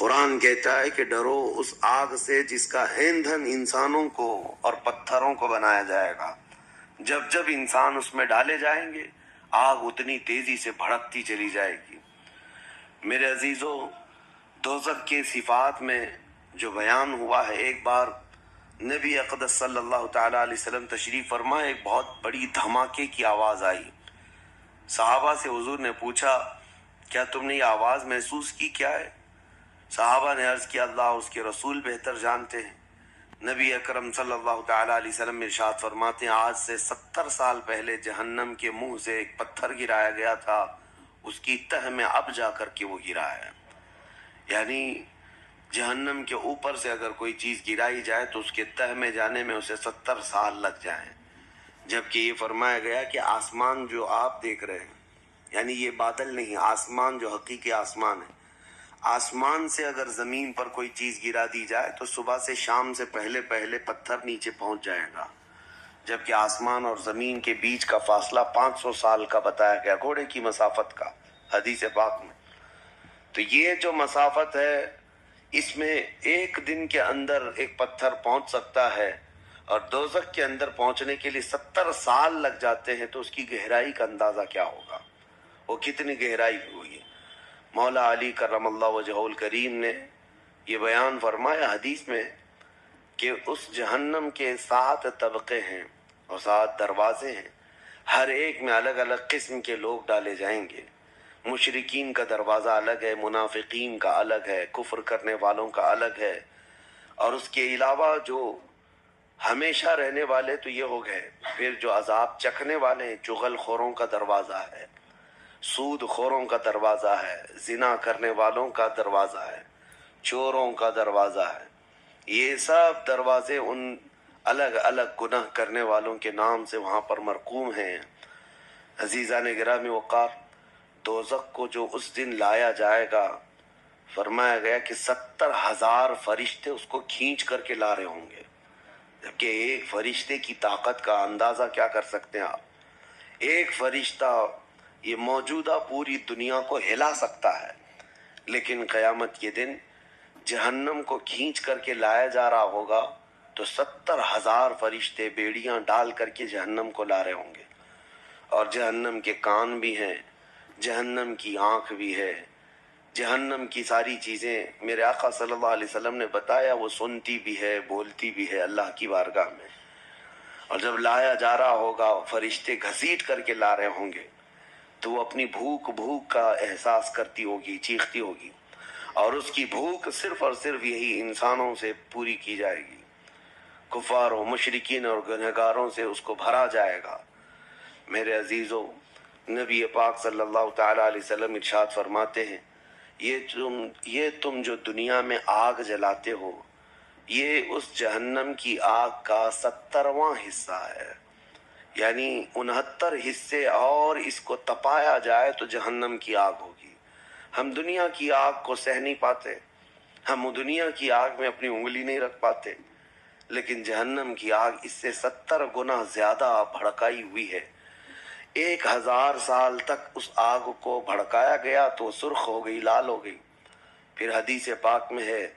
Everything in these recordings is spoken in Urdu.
قرآن کہتا ہے کہ ڈرو اس آگ سے جس کا ایندھن انسانوں کو اور پتھروں کو بنایا جائے گا۔ جب جب انسان اس میں ڈالے جائیں گے آگ اتنی تیزی سے بھڑکتی چلی جائے گی۔ میرے عزیزو، دوزخ کے صفات میں جو بیان ہوا ہے، ایک بار نبی اقدس صلی اللہ تعالیٰ علیہ وسلم تشریف فرما، ایک بہت بڑی دھماکے کی آواز آئی۔ صحابہ سے حضور نے پوچھا کیا تم نے یہ آواز محسوس کی، کیا ہے؟ صحابہ نے عرض کیا اللہ اس کے رسول بہتر جانتے ہیں۔ نبی اکرم صلی اللہ تعالیٰ علیہ وسلم ارشاد فرماتے ہیں آج سے 70 سال پہلے جہنم کے منہ سے ایک پتھر گرایا گیا تھا، اس کی تہ میں اب جا کر کے وہ گرا ہے۔ یعنی جہنم کے اوپر سے اگر کوئی چیز گرائی جائے تو اس کے تہ میں جانے میں اسے 70 سال لگ جائیں، جبکہ یہ فرمایا گیا کہ آسمان جو آپ دیکھ رہے ہیں، یعنی یہ بادل نہیں، آسمان جو حقیقی آسمان ہے، آسمان سے اگر زمین پر کوئی چیز گرا دی جائے تو صبح سے شام سے پہلے پہلے پتھر نیچے پہنچ جائے گا، جبکہ آسمان اور زمین کے بیچ کا فاصلہ 500 سال کا بتایا گیا، گھوڑے کی مسافت کا، حدیث پاک میں۔ تو یہ جو مسافت ہے اس میں ایک دن کے اندر ایک پتھر پہنچ سکتا ہے، اور دوزخ کے اندر پہنچنے کے لیے 70 سال لگ جاتے ہیں، تو اس کی گہرائی کا اندازہ کیا ہوگا، وہ کتنی گہرائی ہوئی ہے۔ مولا علی کرم اللہ وجہہ الکریم نے یہ بیان فرمایا حدیث میں کہ اس جہنم کے 7 طبقے ہیں اور 7 دروازے ہیں، ہر ایک میں الگ الگ قسم کے لوگ ڈالے جائیں گے۔ مشرکین کا دروازہ الگ ہے، منافقین کا الگ ہے، کفر کرنے والوں کا الگ ہے، اور اس کے علاوہ جو ہمیشہ رہنے والے تو یہ ہو گئے، پھر جو عذاب چکھنے والے ہیں، چغل خوروں کا دروازہ ہے، سود خوروں کا دروازہ ہے، زنا کرنے والوں کا دروازہ ہے، چوروں کا دروازہ ہے۔ یہ سب دروازے ان الگ الگ گناہ کرنے والوں کے نام سے وہاں پر مرقوم ہیں۔ عزیزان گرامی وقار، دوزخ کو جو اس دن لایا جائے گا، فرمایا گیا کہ 70,000 فرشتے اس کو کھینچ کر کے لا رہے ہوں گے، جبکہ ایک فرشتے کی طاقت کا اندازہ کیا کر سکتے ہیں آپ؟ ایک فرشتہ یہ موجودہ پوری دنیا کو ہلا سکتا ہے، لیکن قیامت کے دن جہنم کو کھینچ کر کے لایا جا رہا ہوگا تو 70,000 فرشتے بیڑیاں ڈال کر کے جہنم کو لا رہے ہوں گے، اور جہنم کے کان بھی ہیں، جہنم کی آنکھ بھی ہے، جہنم کی ساری چیزیں میرے آقا صلی اللہ علیہ وسلم نے بتایا وہ سنتی بھی ہے، بولتی بھی ہے اللہ کی بارگاہ میں۔ اور جب لایا جا رہا ہوگا فرشتے گھسیٹ کر کے لا رہے ہوں گے تو وہ اپنی بھوک کا احساس کرتی ہوگی، چیختی ہوگی، اور اس کی بھوک صرف اور صرف یہی انسانوں سے پوری کی جائے گی، کفاروں، مشرکین اور گنہگاروں سے اس کو بھرا جائے گا۔ میرے عزیزو، نبی پاک صلی اللہ تعالیٰ علیہ وسلم ارشاد فرماتے ہیں یہ تم جو دنیا میں آگ جلاتے ہو یہ اس جہنم کی آگ کا 70واں حصہ ہے، یعنی 69 حصے اور اس کو تپایا جائے تو جہنم کی آگ ہوگی۔ ہم دنیا کی آگ کو سہ نہیں پاتے، ہم دنیا کی آگ میں اپنی انگلی نہیں رکھ پاتے، لیکن جہنم کی آگ اس سے 70 گنا زیادہ بھڑکائی ہوئی ہے۔ 1000 سال تک اس آگ کو بھڑکایا گیا تو سرخ ہو گئی، لال ہو گئی، پھر حدیث پاک میں ہے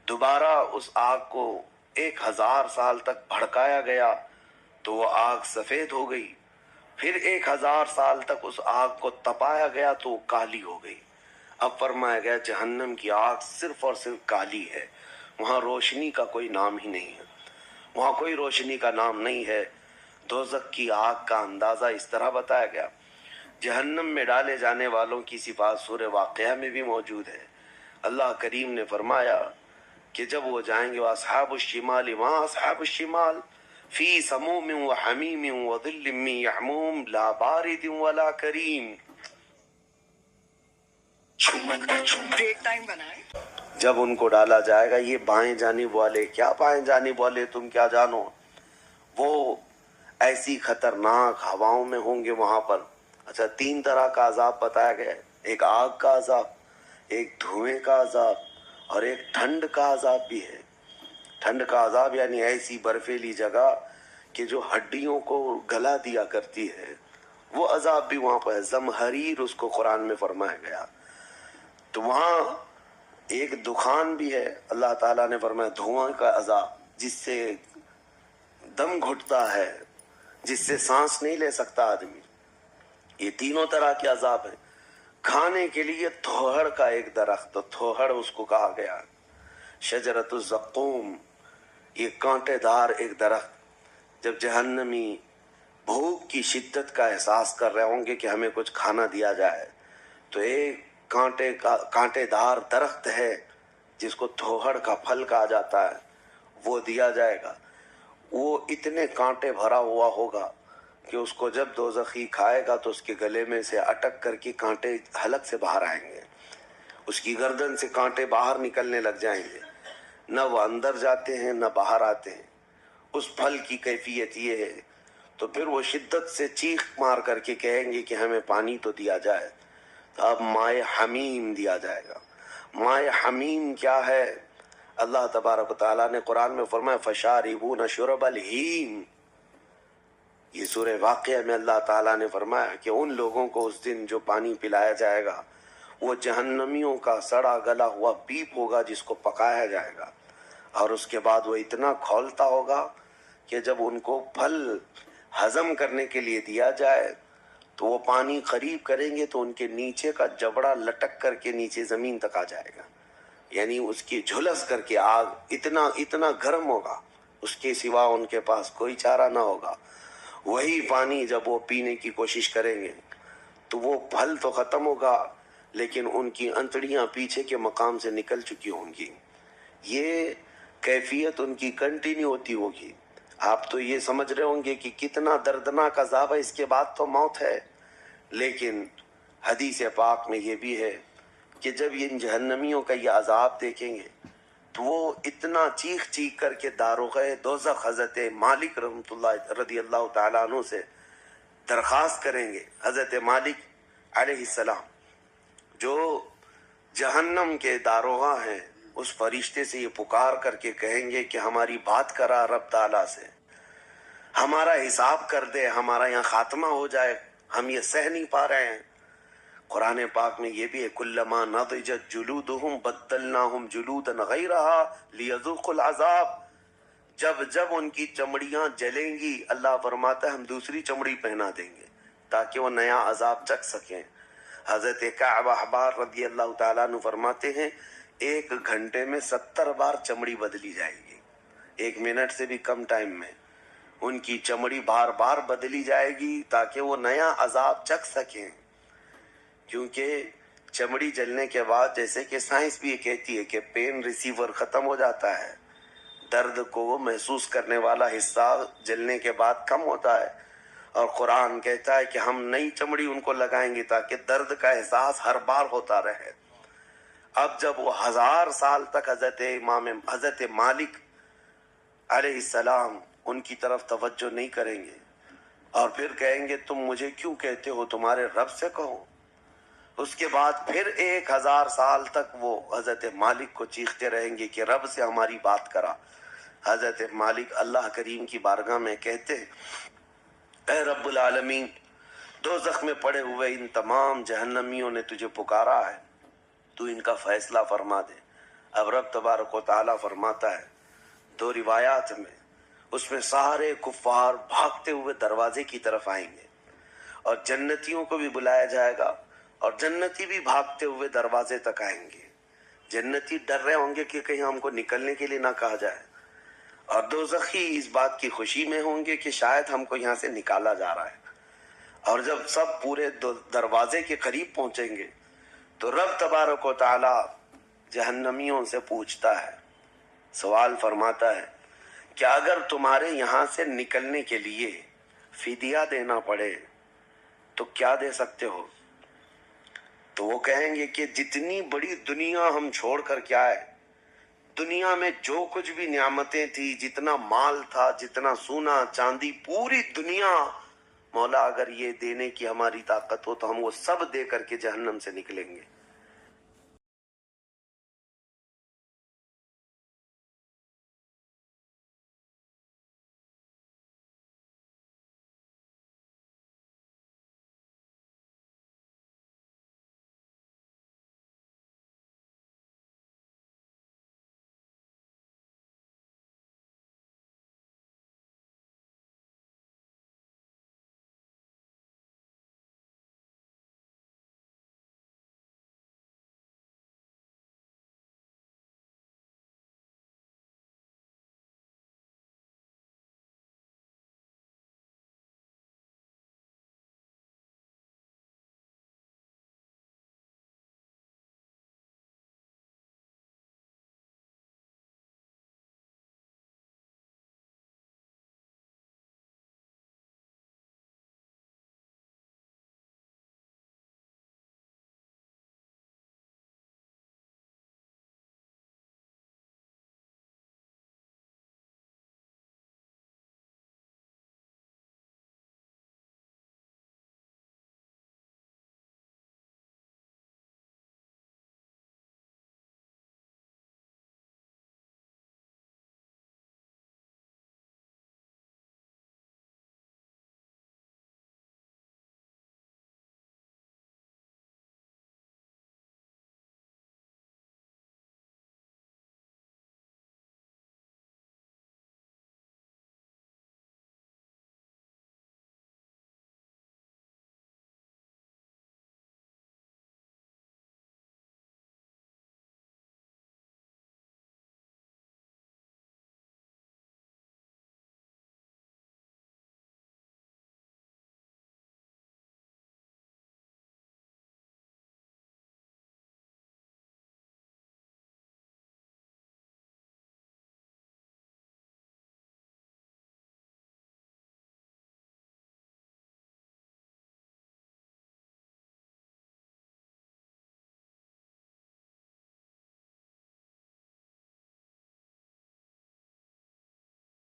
دوبارہ اس آگ کو 1000 سال تک بھڑکایا گیا تو وہ آگ سفید ہو گئی، پھر 1000 سال تک اس آگ کو تپایا گیا تو وہ کالی ہو گئی۔ اب فرمایا گیا جہنم کی آگ صرف اور صرف کالی ہے، وہاں روشنی کا کوئی نام ہی نہیں ہے، وہاں کوئی روشنی کا نام نہیں ہے۔ دوزخ کی آگ کا اندازہ اس طرح بتایا گیا۔ جہنم میں ڈالے جانے والوں کی صفات سورہ واقعہ میں بھی موجود ہے۔ اللہ کریم نے فرمایا کہ جب وہ جائیں گے اصحاب الشمال ما اصحاب الشمال فی سموم وحمیم وظل من یحموم لا بارد ولا کریم۔ بریک ٹائم بنائیں۔ جب ان کو ڈالا جائے گا، یہ بائیں جانب والے، کیا بائیں جانب والے تم کیا جانو، وہ ایسی خطرناک ہواؤں میں ہوں گے وہاں پر۔ اچھا، 3 طرح کا عذاب بتایا گیا ہے، ایک آگ کا عذاب، ایک دھوئیں کا عذاب، اور ایک ٹھنڈ کا عذاب بھی ہے۔ ٹھنڈ کا عذاب یعنی ایسی برفیلی جگہ کہ جو ہڈیوں کو گلا دیا کرتی ہے، وہ عذاب بھی وہاں پر ہے، زمہریر اس کو قرآن میں فرمایا گیا۔ تو وہاں ایک دخان بھی ہے، اللہ تعالیٰ نے فرمایا دھواں کا عذاب، جس سے دم گھٹتا ہے، جس سے سانس نہیں لے سکتا آدمی. یہ تینوں طرح کے عذاب ہیں. کھانے کے لیے تھوہڑ کا ایک درخت، تو تھوہڑ اس کو کہا گیا، شجرت الزقوم، یہ کانٹے دار ایک درخت. جب جہنمی بھوک کی شدت کا احساس کر رہے ہوں گے کہ ہمیں کچھ کھانا دیا جائے، تو ایک کانٹے دار درخت ہے جس کو تھوہڑ کا پھل کہا جاتا ہے، وہ دیا جائے گا. وہ اتنے کانٹے بھرا ہوا ہوگا کہ اس کو جب دوزخی کھائے گا تو اس کے گلے میں سے اٹک کر کے کانٹے حلق سے باہر آئیں گے، اس کی گردن سے کانٹے باہر نکلنے لگ جائیں گے، نہ وہ اندر جاتے ہیں نہ باہر آتے ہیں. اس پھل کی کیفیت یہ ہے. تو پھر وہ شدت سے چیخ مار کر کے کہیں گے کہ ہمیں پانی تو دیا جائے. تو اب مائے حمیم دیا جائے گا. مائے حمیم کیا ہے؟ اللہ تبارک و تعالیٰ نے قرآن میں فرمایا فشاربون شرب الہیم. یہ سورہ واقعہ میں اللہ تعالیٰ نے فرمایا کہ ان لوگوں کو اس دن جو پانی پلایا جائے گا وہ جہنمیوں کا سڑا گلا ہوا پیپ ہوگا جس کو پکایا جائے گا، اور اس کے بعد وہ اتنا کھولتا ہوگا کہ جب ان کو پھل ہضم کرنے کے لیے دیا جائے تو وہ پانی قریب کریں گے تو ان کے نیچے کا جبڑا لٹک کر کے نیچے زمین تک آ جائے گا. یعنی اس کی جھلس کر کے آگ اتنا گرم ہوگا، اس کے سوا ان کے پاس کوئی چارہ نہ ہوگا. وہی پانی جب وہ پینے کی کوشش کریں گے تو وہ پھل تو ختم ہوگا لیکن ان کی انتڑیاں پیچھے کے مقام سے نکل چکی ہوں گی. یہ کیفیت ان کی کنٹینیو ہوتی ہوگی. آپ تو یہ سمجھ رہے ہوں گے کہ کتنا دردناک عذاب ہے، اس کے بعد تو موت ہے. لیکن حدیث پاک میں یہ بھی ہے کہ جب ان جہنمیوں کا یہ عذاب دیکھیں گے تو وہ اتنا چیخ کر کے داروغہ دوزخ حضرت مالک رحمۃ اللہ رضی اللہ تعالیٰ عنہ سے درخواست کریں گے. حضرت مالک علیہ السلام جو جہنم کے داروغہ ہیں، اس فرشتے سے یہ پکار کر کے کہیں گے کہ ہماری بات کرا رب تعالیٰ سے، ہمارا حساب کر دے، ہمارا یہاں خاتمہ ہو جائے، ہم یہ سہ نہیں پا رہے ہیں. قرآن پاک میں یہ بھی ہے کلما نضجت جلودہم بدلناہم جلودا غیرہا لیذوقوا العذاب. جب ان کی چمڑیاں جلیں گی اللہ فرماتا ہے ہم دوسری چمڑی پہنا دیں گے تاکہ وہ نیا عذاب چکھ سکیں. حضرت کعب احبار رضی اللہ تعالیٰ عنہ فرماتے ہیں 1 گھنٹے میں 70 بار چمڑی بدلی جائے گی. 1 منٹ سے بھی کم ٹائم میں ان کی چمڑی بار بار بدلی جائے گی تاکہ وہ نیا عذاب چکھ سکیں. کیونکہ چمڑی جلنے کے بعد جیسے کہ سائنس بھی یہ کہتی ہے کہ پین ریسیور ختم ہو جاتا ہے، درد کو وہ محسوس کرنے والا حصہ جلنے کے بعد کم ہوتا ہے، اور قرآن کہتا ہے کہ ہم نئی چمڑی ان کو لگائیں گے تاکہ درد کا احساس ہر بار ہوتا رہے. اب جب وہ 1000 سال تک حضرت مالک علیہ السلام ان کی طرف توجہ نہیں کریں گے اور پھر کہیں گے تم مجھے کیوں کہتے ہو، تمہارے رب سے کہو. اس کے بعد پھر 1000 سال تک وہ حضرت مالک کو چیختے رہیں گے کہ رب سے ہماری بات کرا. حضرت مالک اللہ کریم کی بارگاہ میں کہتے اے رب العالمین، دوزخ میں پڑے ہوئے ان تمام جہنمیوں نے تجھے پکارا ہے، تو ان کا فیصلہ فرما دے. اب رب تبارک و تعالیٰ فرماتا ہے 2 روایات میں، اس میں سارے کفار بھاگتے ہوئے دروازے کی طرف آئیں گے اور جنتیوں کو بھی بلایا جائے گا اور جنتی بھی بھاگتے ہوئے دروازے تک آئیں گے. جنتی ڈر رہے ہوں گے کہ کہیں ہم کو نکلنے کے لیے نہ کہا جائے، اور دوزخی اس بات کی خوشی میں ہوں گے کہ شاید ہم کو یہاں سے نکالا جا رہا ہے. اور جب سب پورے دروازے کے قریب پہنچیں گے تو رب تبارک و تعالی جہنمیوں سے پوچھتا ہے، سوال فرماتا ہے کہ اگر تمہارے یہاں سے نکلنے کے لیے فدیہ دینا پڑے تو کیا دے سکتے ہو؟ تو وہ کہیں گے کہ جتنی بڑی دنیا ہم چھوڑ کر کے آئے، دنیا میں جو کچھ بھی نعمتیں تھی، جتنا مال تھا، جتنا سونا چاندی، پوری دنیا، مولا اگر یہ دینے کی ہماری طاقت ہو تو ہم وہ سب دے کر کے جہنم سے نکلیں گے.